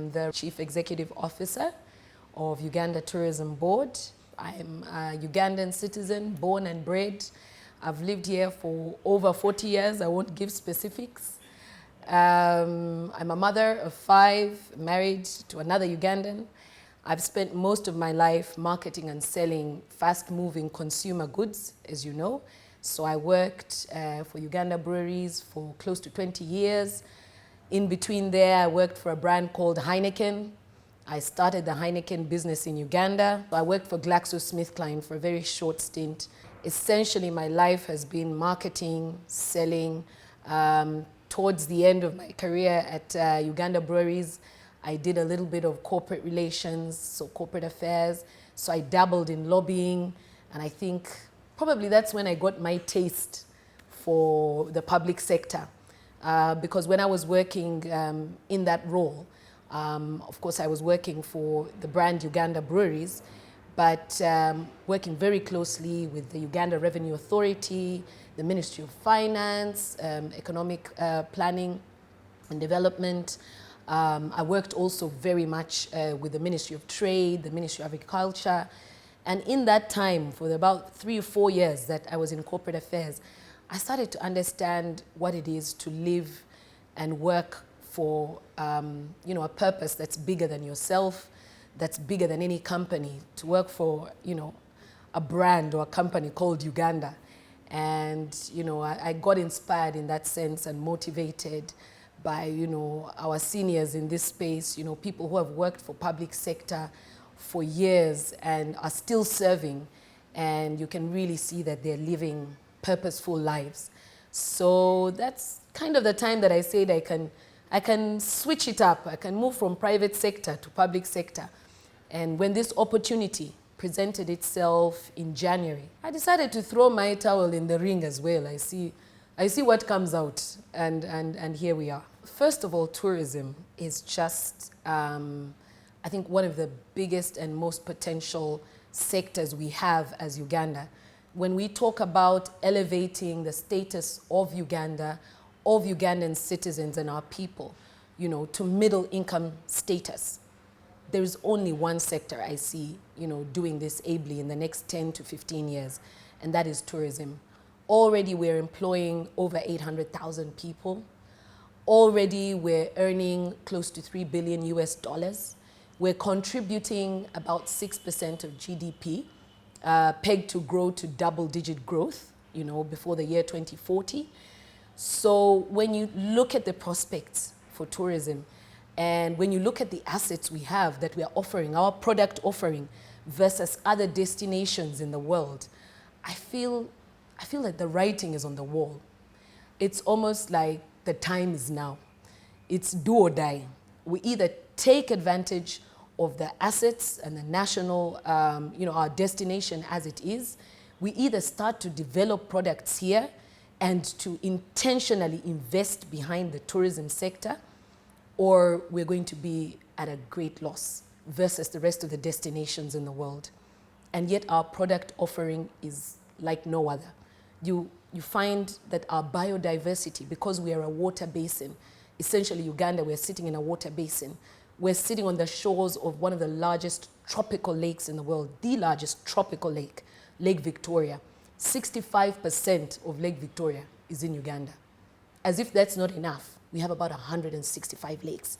am the Chief Executive Officer of Uganda Tourism Board. I'm a Ugandan citizen, born and bred. I've lived here for over 40 years. I won't give specifics. I'm a mother of 5, married to another Ugandan. I've spent most of my life marketing and selling fast-moving consumer goods, as you know. So I worked for Uganda breweries for close to 20 years. In between there, I worked for a brand called Heineken. I started the Heineken business in Uganda. I worked for GlaxoSmithKline for a very short stint. Essentially, my life has been marketing, selling. Towards the end of my career at Uganda breweries, I did a little bit of corporate relations, so corporate affairs. So I dabbled in lobbying, and I think probably that's when I got my taste for the public sector. Because when I was working in that role, of course I was working for the brand Uganda Breweries, but working very closely with the Uganda Revenue Authority, the Ministry of Finance, Economic Planning and Development. I worked also very much with the Ministry of Trade, the Ministry of Agriculture. And in that time, for about 3 or 4 years that I was in corporate affairs, I started to understand what it is to live and work for a purpose that's bigger than yourself, that's bigger than any company, to work for a brand or a company called Uganda. And I got inspired in that sense and motivated by our seniors in this space, people who have worked for public sector for years and are still serving, and you can really see that they're living purposeful lives. So that's kind of the time that I said I can switch it up. I can move from private sector to public sector. And when this opportunity presented itself in January, I decided to throw my towel in the ring as well. I see what comes out, and here we are. First of all, tourism is just, I think, one of the biggest and most potential sectors we have as Uganda. When we talk about elevating the status of Uganda, of Ugandan citizens and our people, to middle income status, there is only one sector I see, doing this ably in the next 10 to 15 years, and that is tourism. Already we're employing over 800,000 people. Already we're earning close to $3 billion US. We're contributing about 6% of GDP, pegged to grow to double-digit growth, before the year 2040. So when you look at the prospects for tourism, and when you look at the assets we have that we are offering, our product offering versus other destinations in the world, I feel like the writing is on the wall. It's almost like the time is now. It's do or die. We either take advantage of the assets and the national, our destination as it is. We either start to develop products here and to intentionally invest behind the tourism sector, or we're going to be at a great loss versus the rest of the destinations in the world. And yet our product offering is like no other. You find that our biodiversity, because we are a water basin, essentially Uganda, we're sitting in a water basin. We're sitting on the shores of one of the largest tropical lakes in the world, the largest tropical lake, Lake Victoria. 65% of Lake Victoria is in Uganda. As if that's not enough, we have about 165 lakes.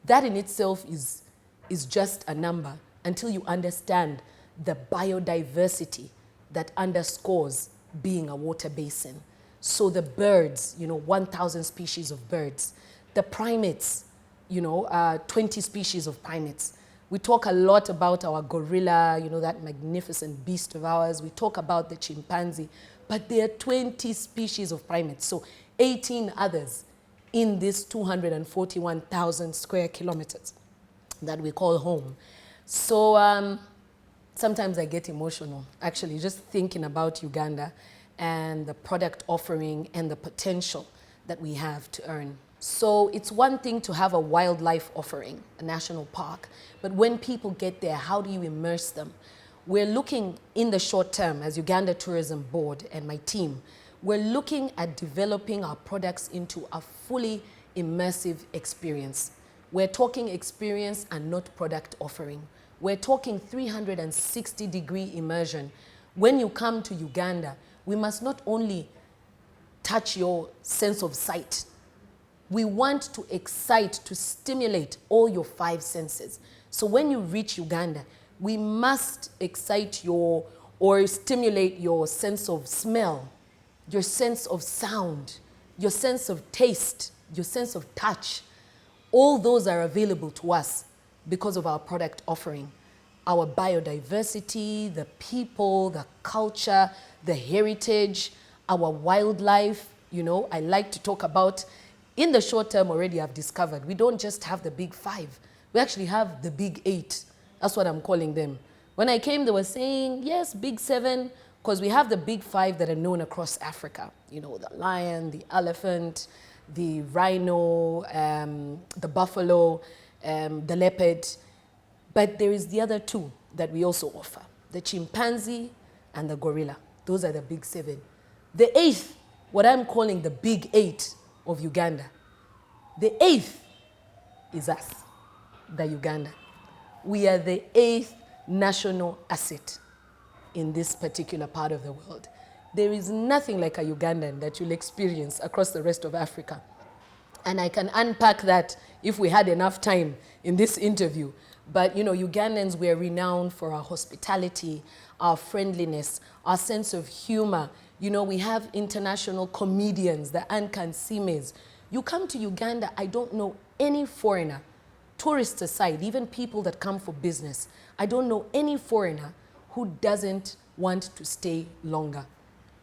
That in itself is just a number until you understand the biodiversity that underscores being a water basin. So the birds, 1,000 species of birds. The primates, 20 species of primates. We talk a lot about our gorilla, that magnificent beast of ours. We talk about the chimpanzee, but there are 20 species of primates, so 18 others in this 241,000 square kilometers that we call home. So sometimes I get emotional, actually, just thinking about Uganda and the product offering and the potential that we have to earn. So it's one thing to have a wildlife offering, a national park, but when people get there, how do you immerse them? We're looking in the short term as Uganda Tourism Board and my team, we're looking at developing our products into a fully immersive experience. We're talking experience and not product offering. We're talking 360-degree immersion. When you come to Uganda, we must not only touch your sense of sight. We want to excite, to stimulate all your 5 senses. So when you reach Uganda, we must excite your, or stimulate your sense of smell, your sense of sound, your sense of taste, your sense of touch. All those are available to us because of our product offering. Our biodiversity, the people, the culture, the heritage, our wildlife. You know, I like to talk about, in the short term already I've discovered, we don't just have the big 5. We actually have the big 8. That's what I'm calling them. When I came, they were saying, yes, big 7, because we have the big 5 that are known across Africa. You know, the lion, the elephant, the rhino, the buffalo, the leopard. But there is the other 2 that we also offer, the chimpanzee and the gorilla. Those are the big 7. The 8th, what I'm calling the big 8 of Uganda, the 8th is us, the Uganda. We are the 8th national asset in this particular part of the world. There is nothing like a Ugandan that you'll experience across the rest of Africa. And I can unpack that if we had enough time in this interview. But, you know, Ugandans, we are renowned for our hospitality, our friendliness, our sense of humor. You know, we have international comedians, the Ankansimes. You come to Uganda, I don't know any foreigner, tourists aside, even people that come for business, I don't know any foreigner who doesn't want to stay longer,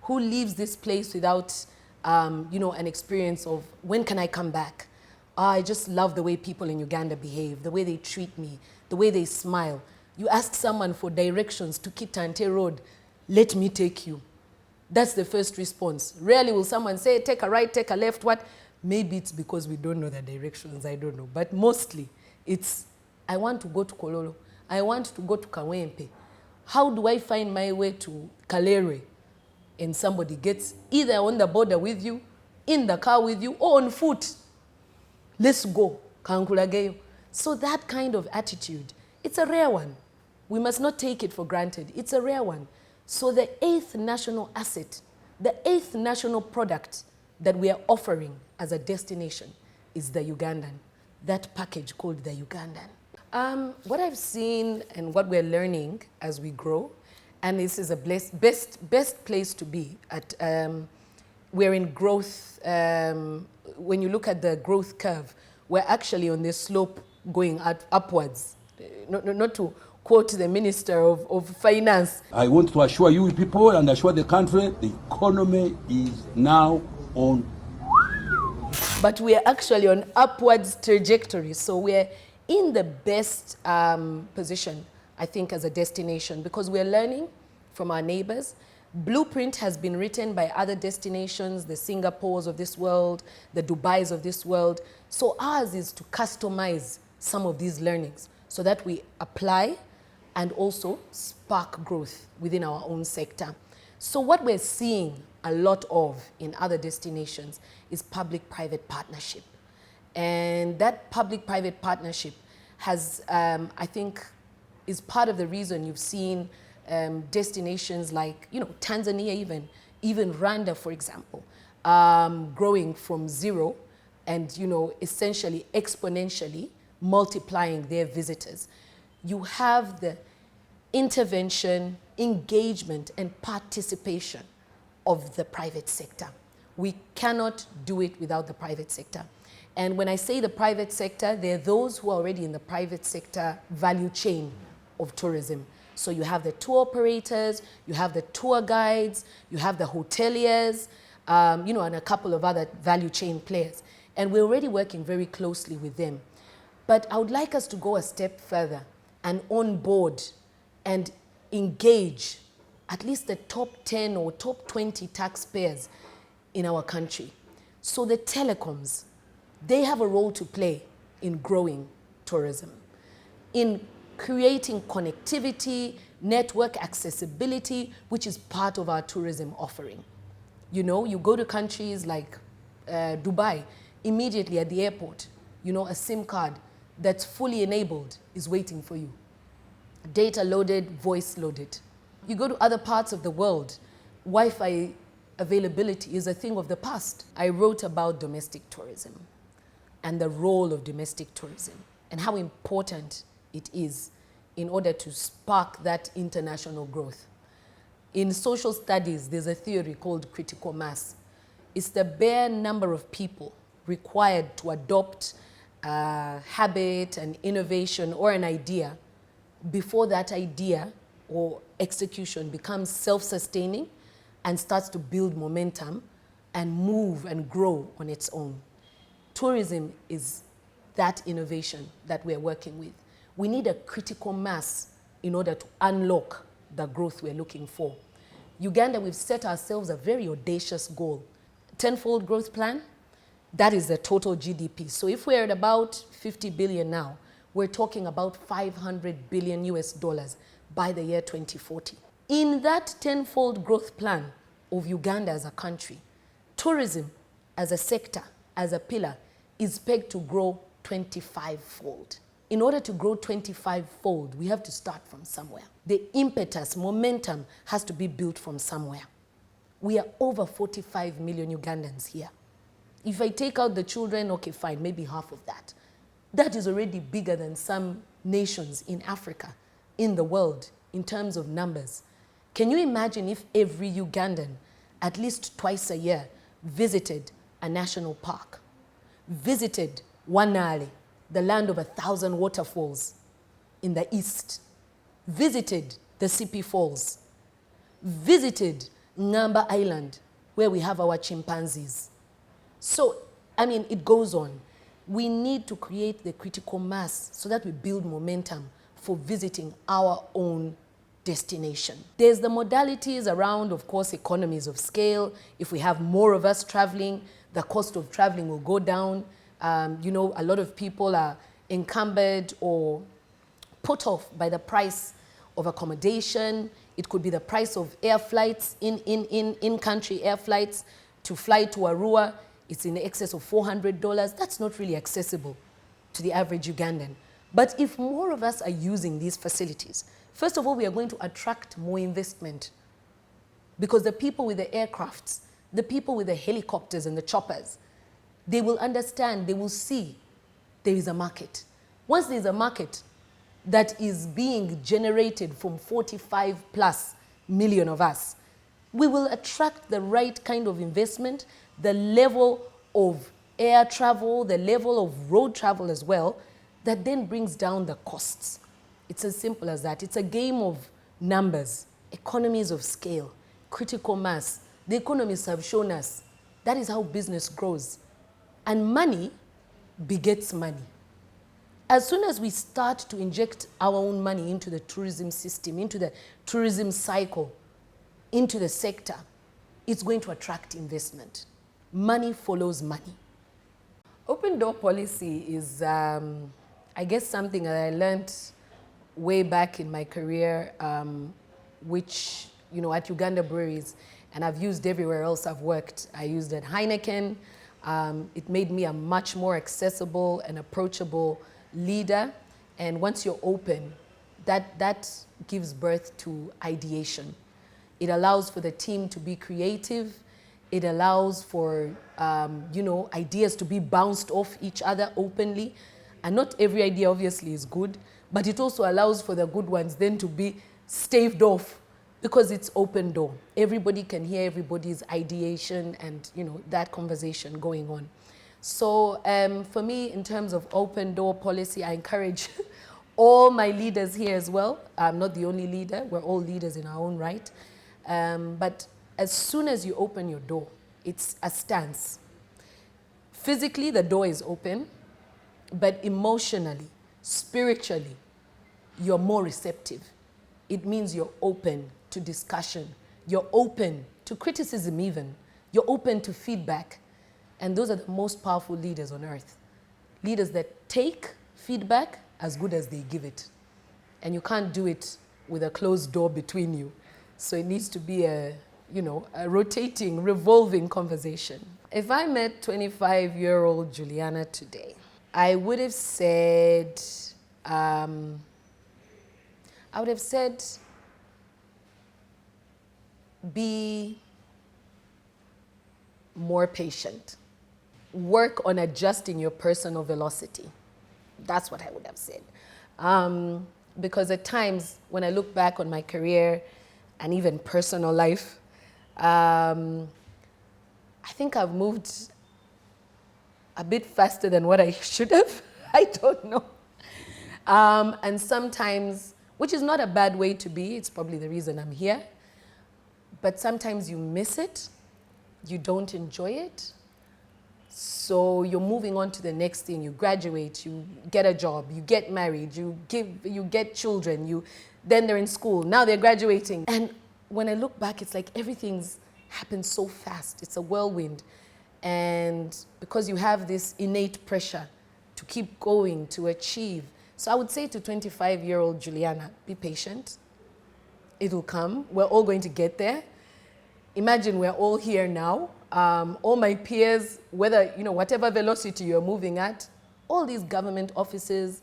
who leaves this place without, you know, an experience of, when can I come back? I just love the way people in Uganda behave, the way they treat me, the way they smile. You ask someone for directions to Kitante Road, let me take you. That's the first response. Rarely will someone say, take a right, take a left, what? Maybe it's because we don't know the directions, I don't know. But mostly, it's, I want to go to Kololo. I want to go to Kawempe. How do I find my way to Kalere? And somebody gets either on the border with you, in the car with you, or on foot. Let's go, Kankulageyo. So that kind of attitude, it's a rare one. We must not take it for granted. It's a rare one. So the 8th national asset, the 8th national product that we are offering as a destination is the Ugandan. That package called the Ugandan. What I've seen and what we're learning as we grow, and this is a best place to be at, we're in growth. When you look at the growth curve, we're actually on the slope going upwards. Not to quote the Minister of Finance. I want to assure you people and assure the country, the economy is now on. But we are actually on upwards trajectory. So we're in the best position, I think, as a destination, because we're learning from our neighbors. Blueprint has been written by other destinations, the Singapores of this world, the Dubais of this world. So ours is to customize some of these learnings so that we apply and also spark growth within our own sector. So what we're seeing a lot of in other destinations is public-private partnership. And that public-private partnership has, I think, is part of the reason you've seen destinations like, you know, Tanzania even Rwanda, for example, growing from 0 and, you know, essentially exponentially multiplying their visitors. You have the intervention, engagement, and participation of the private sector. We cannot do it without the private sector. And when I say the private sector, there are those who are already in the private sector value chain of tourism. So you have the tour operators, you have the tour guides, you have the hoteliers, you know, and a couple of other value chain players. And we're already working very closely with them. But I would like us to go a step further and onboard and engage at least the top 10 or top 20 taxpayers in our country. So the telecoms, they have a role to play in growing tourism, in creating connectivity, network accessibility, which is part of our tourism offering. You know, you go to countries like Dubai, immediately at the airport, you know, a SIM card that's fully enabled is waiting for you. Data loaded, voice loaded. You go to other parts of the world, Wi-Fi availability is a thing of the past. I wrote about domestic tourism and the role of domestic tourism and how important it is in order to spark that international growth. In social studies, there's a theory called critical mass. It's the bare number of people required to adopt a habit, an innovation, or an idea before that idea or execution becomes self-sustaining and starts to build momentum and move and grow on its own. Tourism is that innovation that we're working with. We need a critical mass in order to unlock the growth we're looking for. Uganda, we've set ourselves a very audacious goal. 10-fold growth plan, that is the total GDP. So if we're at about 50 billion now, we're talking about 500 billion US dollars by the year 2040. In that 10-fold growth plan of Uganda as a country, tourism as a sector, as a pillar, is pegged to grow 25-fold. In order to grow 25-fold, we have to start from somewhere. The impetus, momentum has to be built from somewhere. We are over 45 million Ugandans here. If I take out the children, okay, fine, maybe half of that. That is already bigger than some nations in Africa, in the world, in terms of numbers. Can you imagine if every Ugandan, at least twice a year, visited a national park, visited Wanale, the land of 1,000 waterfalls in the east, visited the Sipi Falls, visited Ngamba Island, where we have our chimpanzees. So, I mean, it goes on. We need to create the critical mass so that we build momentum for visiting our own destination. There's the modalities around, of course, economies of scale. If we have more of us traveling, the cost of traveling will go down. You know, a lot of people are encumbered or put off by the price of accommodation. It could be the price of air flights, in-country air flights. To fly to Arua, it's in excess of $400. That's not really accessible to the average Ugandan. But if more of us are using these facilities, first of all, we are going to attract more investment, because the people with the aircrafts, the people with the helicopters and the choppers, they will understand, they will see there is a market. Once there is a market that is being generated from 45 plus million of us, we will attract the right kind of investment, the level of air travel, the level of road travel as well, that then brings down the costs. It's as simple as that. It's a game of numbers, economies of scale, critical mass. The economists have shown us that is how business grows. And money begets money. As soon as we start to inject our own money into the tourism system, into the tourism cycle, into the sector, it's going to attract investment. Money follows money. Open door policy is, I guess, something that I learned way back in my career, which, you know, at Uganda Breweries, and I've used everywhere else I've worked. I used at Heineken. It made me a much more accessible and approachable leader. And once you're open, that gives birth to ideation. It allows for the team to be creative. It allows for, you know, ideas to be bounced off each other openly. And not every idea obviously is good, but it also allows for the good ones then to be staved off, because it's open door. Everybody can hear everybody's ideation and, you know, that conversation going on. So for me, in terms of open door policy, I encourage all my leaders here as well. I'm not the only leader. We're all leaders in our own right. But as soon as you open your door, it's a stance. Physically, the door is open, but emotionally, spiritually, you're more receptive. It means you're open to discussion. You're open to criticism even. You're open to feedback. And those are the most powerful leaders on earth. Leaders that take feedback as good as they give it. And you can't do it with a closed door between you. So it needs to be a, you know, a rotating, revolving conversation. If I met 25-year-old Juliana today, I would have said, be more patient. Work on adjusting your personal velocity. That's what I would have said. Because at times, when I look back on my career and even personal life, I think I've moved a bit faster than what I should have. I don't know. And sometimes, which is not a bad way to be, it's probably the reason I'm here, but sometimes you miss it, you don't enjoy it, so you're moving on to the next thing. You graduate, you get a job, you get married, you get children, then they're in school, now they're graduating. And when I look back, it's like everything's happened so fast. It's a whirlwind. And because you have this innate pressure to keep going, to achieve. So I would say to 25-year-old Juliana, be patient. It'll come. We're all going to get there. Imagine we're all here now. All my peers, whether, whatever velocity you're moving at, all these government offices,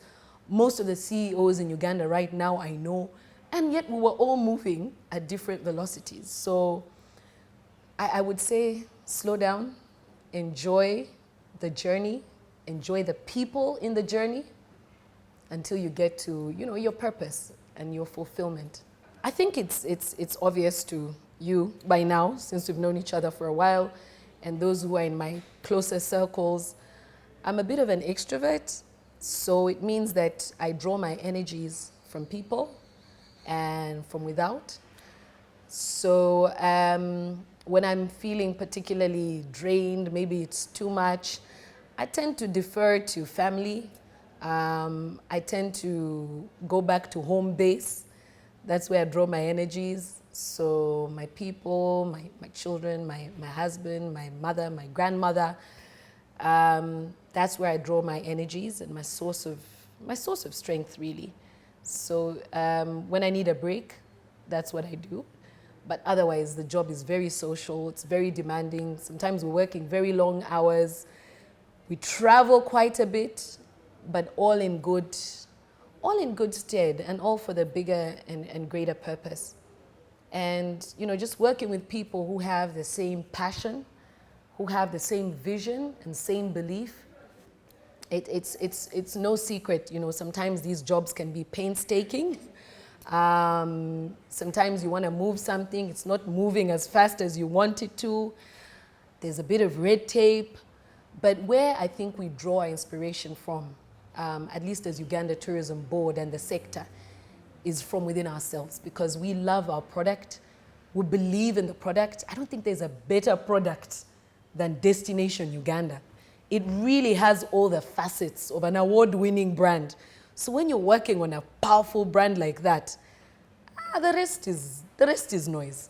most of the CEOs in Uganda right now, I know, and yet we were all moving at different velocities. So I would say slow down, enjoy the journey, enjoy the people in the journey until you get to, your purpose and your fulfillment. I think it's obvious to you by now, since we've known each other for a while, and those who are in my closer circles. I'm a bit of an extrovert, so it means that I draw my energies from people and from without. So when I'm feeling particularly drained, maybe it's too much, I tend to defer to family. I tend to go back to home base. That's where I draw my energies. So my people, my children, my husband, my mother, my grandmother, that's where I draw my energies and my source of strength, really. So when I need a break, that's what I do. But otherwise, the job is very social, it's very demanding. Sometimes we're working very long hours. We travel quite a bit, but all in good stead, and all for the bigger and greater purpose. And, just working with people who have the same passion, who have the same vision and same belief. It's no secret, sometimes these jobs can be painstaking. Sometimes you want to move something, it's not moving as fast as you want it to. There's a bit of red tape. But where I think we draw our inspiration from, at least as Uganda Tourism Board and the sector, is from within ourselves, because we love our product, we believe in the product. I don't think there's a better product than Destination Uganda. It really has all the facets of an award-winning brand. So when you're working on a powerful brand like that, the rest is noise.